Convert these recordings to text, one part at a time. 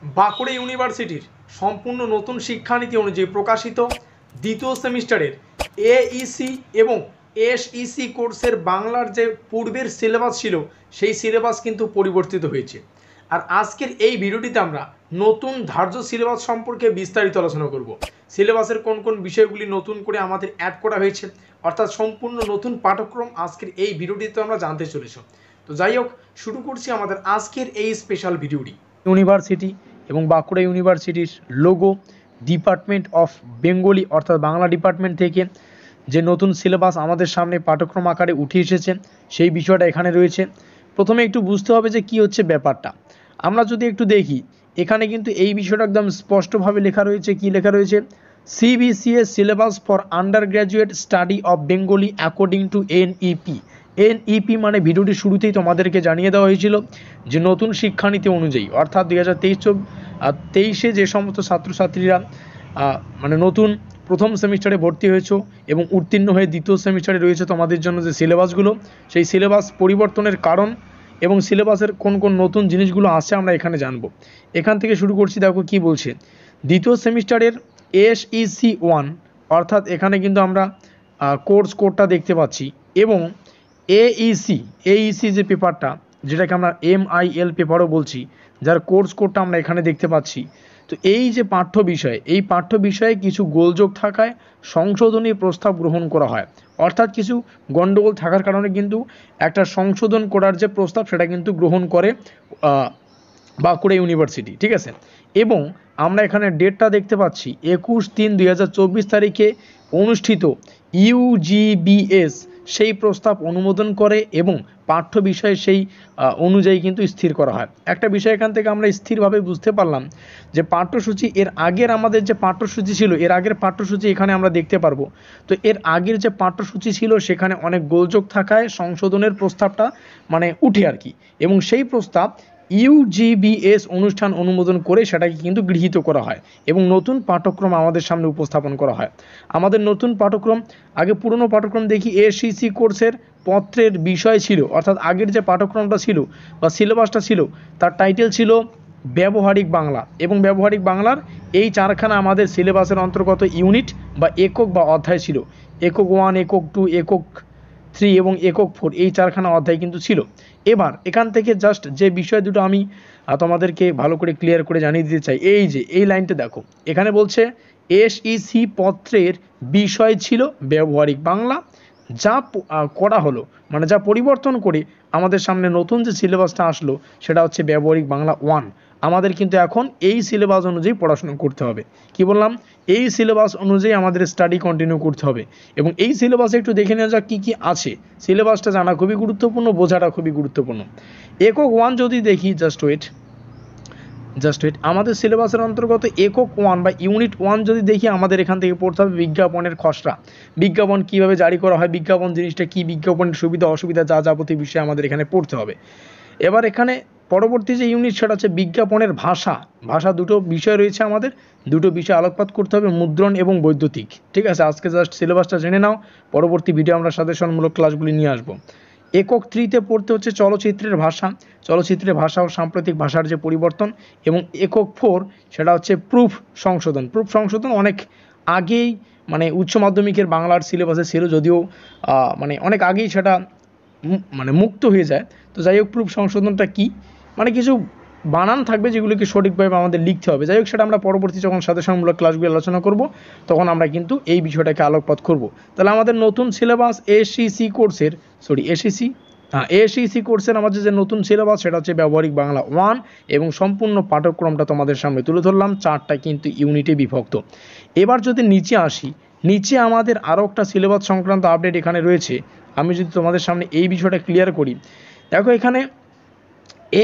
বাঁকুড়া ইউনিভার্সিটির সম্পূর্ণ নতুন শিক্ষানীতি অনুযায়ী প্রকাশিত দ্বিতীয় সেমিস্টারের এইসি এবং এসইসি কোর্সের বাংলার যে পূর্বের সিলেবাস ছিল সেই সিলেবাস কিন্তু পরিবর্তিত হয়েছে। আর আজকের এই ভিডিওটিতে আমরা নতুন ধার্য সিলেবাস সম্পর্কে বিস্তারিত আলোচনা করব। সিলেবাসের কোন কোন বিষয়গুলি নতুন করে আমাদের অ্যাড করা হয়েছে, অর্থাৎ সম্পূর্ণ নতুন পাঠ্যক্রম আজকের এই ভিডিওটিতে আমরা জানতে চলেছি। তো যাই হোক, শুরু করছি আমাদের আজকের এই স্পেশাল ভিডিওটি। ইউনিভার্সিটি এবং বাঁকুড়া ইউনিভার্সিটির লোগো, ডিপার্টমেন্ট অফ বেঙ্গলি অর্থাৎ বাংলা ডিপার্টমেন্ট থেকে যে নতুন সিলেবাস আমাদের সামনে পাঠ্যক্রম আকারে উঠে এসেছে সেই বিষয়টা এখানে রয়েছে। প্রথমে একটু বুঝতে হবে যে কি হচ্ছে ব্যাপারটা। আমরা যদি একটু দেখি, এখানে কিন্তু এই বিষয়টা একদম স্পষ্টভাবে লেখা রয়েছে। কি লেখা রয়েছে? CBCS syllabus for under graduate study of Bengali according to NEP. NEP মানে ভিডিওটি শুরুতেই তোমাদেরকে জানিয়ে দেওয়া হয়েছিল যে নতুন শিক্ষানীতি অনুযায়ী, অর্থাৎ 2023 যে সমস্ত ছাত্রছাত্রীরা মানে নতুন প্রথম সেমিস্টারে ভর্তি হয়েছো এবং উত্তীর্ণ হয়ে দ্বিতীয় সেমিস্টারে রয়েছে তোমাদের জন্য যে সিলেবাসগুলো, সেই সিলেবাস পরিবর্তনের কারণ এবং সিলেবাসের কোন কোন নতুন জিনিসগুলো আছে আমরা এখানে জানবো। এখান থেকে শুরু করছি। দেখো কি বলছে। দ্বিতীয় সেমিস্টারের এসইসি 1 অর্থাৎ এখানে কিন্তু আমরা কোর্স কোডটা দেখতে পাচ্ছি, এবং এইসি যে পেপারটা, যেটাকে আমরা MIL পেপারও বলছি, যার কোর্স কোডটা আমরা এখানে দেখতে পাচ্ছি। তো এই যে পাঠ্য বিষয়, এই পাঠ্য বিষয়ে কিছু গোলযোগ থাকায় সংশোধনী প্রস্তাব গ্রহণ করা হয়, অর্থাৎ কিছু গণ্ডগোল থাকার কারণে কিন্তু একটা সংশোধন করার যে প্রস্তাব সেটা কিন্তু গ্রহণ করে বাঁকুড়া ইউনিভার্সিটি। ঠিক আছে, এবং আমরা এখানে ডেটটা দেখতে পাচ্ছি 21/3/2024 তারিখে অনুষ্ঠিত UGBS সেই প্রস্তাব অনুমোদন করে এবং পাঠ্য বিষয় সেই অনুযায়ী কিন্তু স্থির করা হয়। একটা বিষয় এখান থেকে আমরা স্থিরভাবে বুঝতে পারলাম যে পাঠ্যসূচি, এর আগের আমাদের যে পাঠ্যসূচি ছিল, এর আগের পাঠ্যসূচি এখানে আমরা দেখতে পারবো। তো এর আগের যে পাঠ্যসূচি ছিল সেখানে অনেক গোলযোগ থাকায় সংশোধনের প্রস্তাবটা মানে উঠে আর কি, এবং সেই প্রস্তাব UGBS অনুষ্ঠান অনুমোদন করে সেটাকে কিন্তু গৃহীত করা হয় এবং নতুন পাঠ্যক্রম আমাদের সামনে উপস্থাপন করা হয়। আমাদের নতুন পাঠ্যক্রম, আগে পুরনো পাঠ্যক্রম দেখি। এসইসি কোর্সের পত্রের বিষয় ছিল, অর্থাৎ আগের যে পাঠ্যক্রমটা ছিল বা সিলেবাসটা ছিল, তার টাইটেল ছিল ব্যবহারিক বাংলা, এবং ব্যবহারিক বাংলার এই চারখানা আমাদের সিলেবাসের অন্তর্গত ইউনিট বা একক বা অধ্যায় ছিল। একক 1, একক 2, একক 3 এবং একক 4, এই চারখানা অধ্যায় কিন্তু ছিল। এবার এখান থেকে জাস্ট যে বিষয় দুটো আমি তোমাদেরকে ভালো করে ক্লিয়ার করে জানিয়ে দিতে চাই। এই যে এই লাইনটা দেখো, এখানে বলছে এসইসি পত্রের বিষয় ছিল ব্যবহারিক বাংলা, যা করা হলো মানে যা পরিবর্তন করে আমাদের সামনে নতুন যে সিলেবাসটা আসলো সেটা হচ্ছে ব্যবহারিক বাংলা 1। আমাদের কিন্তু এখন এই সিলেবাস অনুযায়ী পড়াশোনা করতে হবে। কি বললাম? এই সিলেবাস অনুযায়ী আমাদের স্টাডি কন্টিনিউ করতে হবে, এবং এই সিলেবাসে একটু দেখে নেওয়া যাক কী কী আছে। সিলেবাসটা জানা খুবই গুরুত্বপূর্ণ, বোঝাটা খুবই গুরুত্বপূর্ণ। একক 1 যদি দেখি, জাস্ট ওয়েট, আমাদের সিলেবাসের অন্তর্গত একক 1 বা ইউনিট 1 যদি দেখি, আমাদের এখান থেকে পড়তে হবে বিজ্ঞাপনের খসড়া। বিজ্ঞাপন কিভাবে জারি করা হয়, বিজ্ঞাপন জিনিসটা কি, বিজ্ঞাপনের সুবিধা অসুবিধা যা যাবতীয় বিষয় আমাদের এখানে পড়তে হবে। এবার এখানে পরবর্তী যে ইউনিট সেটা হচ্ছে বিজ্ঞাপনের ভাষা দুটো বিষয় রয়েছে, আমাদের দুটো বিষয় আলোকপাত করতে হবে, মুদ্রণ এবং বৈদ্যুতিক। ঠিক আছে, আজকে জাস্ট সিলেবাসটা জেনে নাও, পরবর্তী ভিডিও আমরা সাজেশনমূলক ক্লাসগুলি নিয়ে আসবো। একক 3-তে পড়তে হচ্ছে চলচ্চিত্রের ভাষা ও সাম্প্রতিক ভাষার যে পরিবর্তন, এবং একক 4 সেটা হচ্ছে প্রুফ সংশোধন অনেক আগেই মানে উচ্চ মাধ্যমিকের বাংলার সিলেবাসে ছিল, যদিও মানে অনেক আগেই সেটা মানে মুক্ত হয়ে যায়। তো যাই হোক, প্রুফ সংশোধনটা কি, মানে কিছু বানান থাকবে যেগুলোকে সঠিকভাবে আমাদের লিখতে হবে। যাই হোক, সেটা আমরা পরবর্তী যখন সাজেশনমূলক ক্লাসগুলো আলোচনা করব তখন আমরা কিন্তু এই বিষয়টাকে আলোকপাত করব। তাহলে আমাদের নতুন সিলেবাস এসইসি কোর্সের আমাদের যে নতুন সিলেবাস সেটা হচ্ছে ব্যবহারিক বাংলা 1, এবং সম্পূর্ণ পাঠ্যক্রমটা তোমাদের সামনে তুলে ধরলাম, 4টা কিন্তু ইউনিটে বিভক্ত। এবার যদি নিচে আসি, নিচে আমাদের আরও একটা সিলেবাস সংক্রান্ত আপডেট এখানে রয়েছে। আমি যদি তোমাদের সামনে এই বিষয়টা ক্লিয়ার করি, দেখো এখানে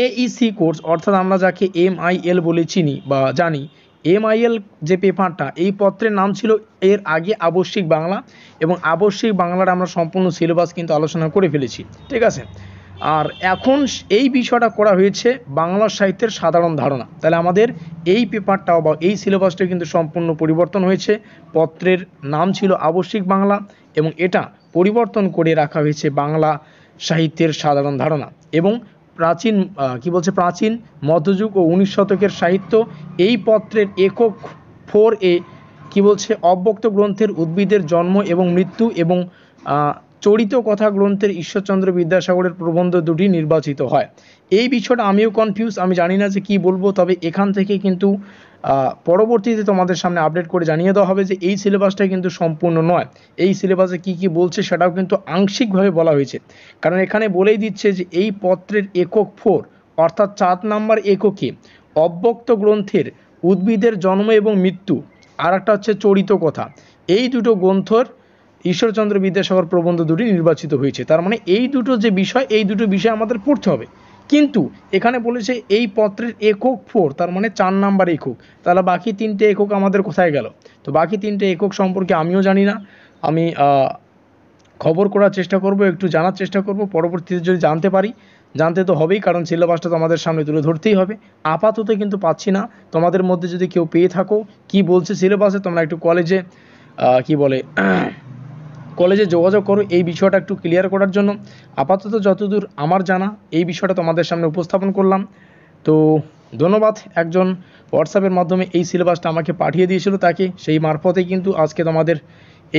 এইসি কোর্স অর্থাৎ আমরা যাকে MIL বলে চিনি বা জানি, MIL যে পেপারটা, এই পত্রের নাম ছিল এর আগে আবশ্যিক বাংলা, এবং আবশ্যিক বাংলার আমরা সম্পূর্ণ সিলেবাস কিন্তু আলোচনা করে ফেলেছি। ঠিক আছে, আর এখন এই বিষয়টা করা হয়েছে বাংলা সাহিত্যের সাধারণ ধারণা। তাহলে আমাদের এই পেপারটাও বা এই সিলেবাসটাও কিন্তু সম্পূর্ণ পরিবর্তন হয়েছে। পত্রের নাম ছিল আবশ্যিক বাংলা এবং এটা পরিবর্তন করে রাখা হয়েছে বাংলা সাহিত্যের সাধারণ ধারণা, এবং প্রাচীন প্রাচীন মধ্যযুগ ও 19 শতকের সাহিত্য। এই পত্রের একক 4A কি বলছে, অব্যক্ত গ্রন্থের উদ্ভিদের জন্ম এবং মৃত্যু এবং চরিত কথা গ্রন্থের ঈশ্বরচন্দ্র বিদ্যাসাগরের প্রবন্ধ দুটি নির্বাচিত হয়। এই বিষয়টা আমিও কনফিউজ, আমি জানি না যে কি বলবো, তবে এখান থেকে কিন্তু পরবর্তীতে তোমাদের সামনে আপডেট করে জানিয়ে দেওয়া হবে যে এই সিলেবাসটা কিন্তু সম্পূর্ণ নয়। এই সিলেবাসে কি কি বলছে সেটাও কিন্তু আংশিকভাবে বলা হয়েছে, কারণ এখানে বলেই দিচ্ছে যে এই পত্রের একক 4 অর্থাৎ 4 নাম্বার এককে অব্যক্ত গ্রন্থের উদ্ভিদের জন্ম এবং মৃত্যু, আর একটা হচ্ছে চরিত কথা, এই দুটো গ্রন্থর ঈশ্বরচন্দ্র বিদ্যাসাগর প্রবন্ধ দুটি নির্বাচিত হয়েছে। তার মানে এই দুটো যে বিষয়, এই দুটো বিষয় আমাদের পড়তে হবে। কিন্তু এখানে বলেছে এই পত্রের একক 4, তার মানে 4 নাম্বার একক। তাহলে বাকি 3টে একক আমাদের কোথায় গেল? তো বাকি 3টে একক সম্পর্কে আমিও জানি না, আমি খবর করার চেষ্টা করব, একটু জানার চেষ্টা করব, পরবর্তীতে যদি জানতে পারি, জানতে তো হবেই, কারণ সিলেবাসটা তো আমাদের সামনে তুলে ধরতেই হবে। আপাতত কিন্তু পাচ্ছি না। তোমাদের মধ্যে যদি কেউ পেয়ে থাকো কি বলছে সিলেবাসে, তোমরা একটু কলেজে যোগাযোগ করো এই বিষয়টা একটু ক্লিয়ার করার জন্য। আপাতত যতদূর আমার জানা এই বিষয়টা তোমাদের সামনে উপস্থাপন করলাম। তো ধন্যবাদ, একজন হোয়াটসঅ্যাপের মাধ্যমে এই সিলেবাসটা আমাকে পাঠিয়ে দিয়েছিল, তাকে সেই মারফতেই কিন্তু আজকে তোমাদের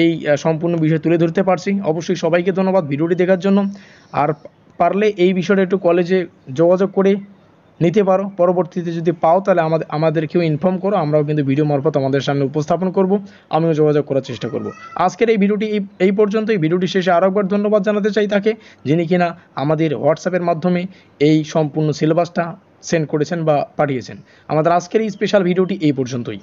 এই সম্পূর্ণ বিষয় তুলে ধরতে পারছি। অবশ্যই সবাইকে ধন্যবাদ ভিডিওটি দেখার জন্য। আর পারলে এই বিষয়টা একটু কলেজে যোগাযোগ করে নিতে পারো, পরবর্তীতে যদি পাও তাহলে আমাদেরকেও ইনফর্ম করো, আমরাও কিন্তু ভিডিও মারফত আমাদের সামনে উপস্থাপন করব, আমিও যোগাযোগ করার চেষ্টা করব। আজকের এই ভিডিওটি এই পর্যন্তই। ভিডিওটি শেষে আরও একবার ধন্যবাদ জানাতে চাই তাকে, যিনি কিনা আমাদের হোয়াটসঅ্যাপের মাধ্যমে এই সম্পূর্ণ সিলেবাসটা সেন্ড করেছেন বা পাঠিয়েছেন। আমাদের আজকের এই স্পেশাল ভিডিওটি এই পর্যন্তই।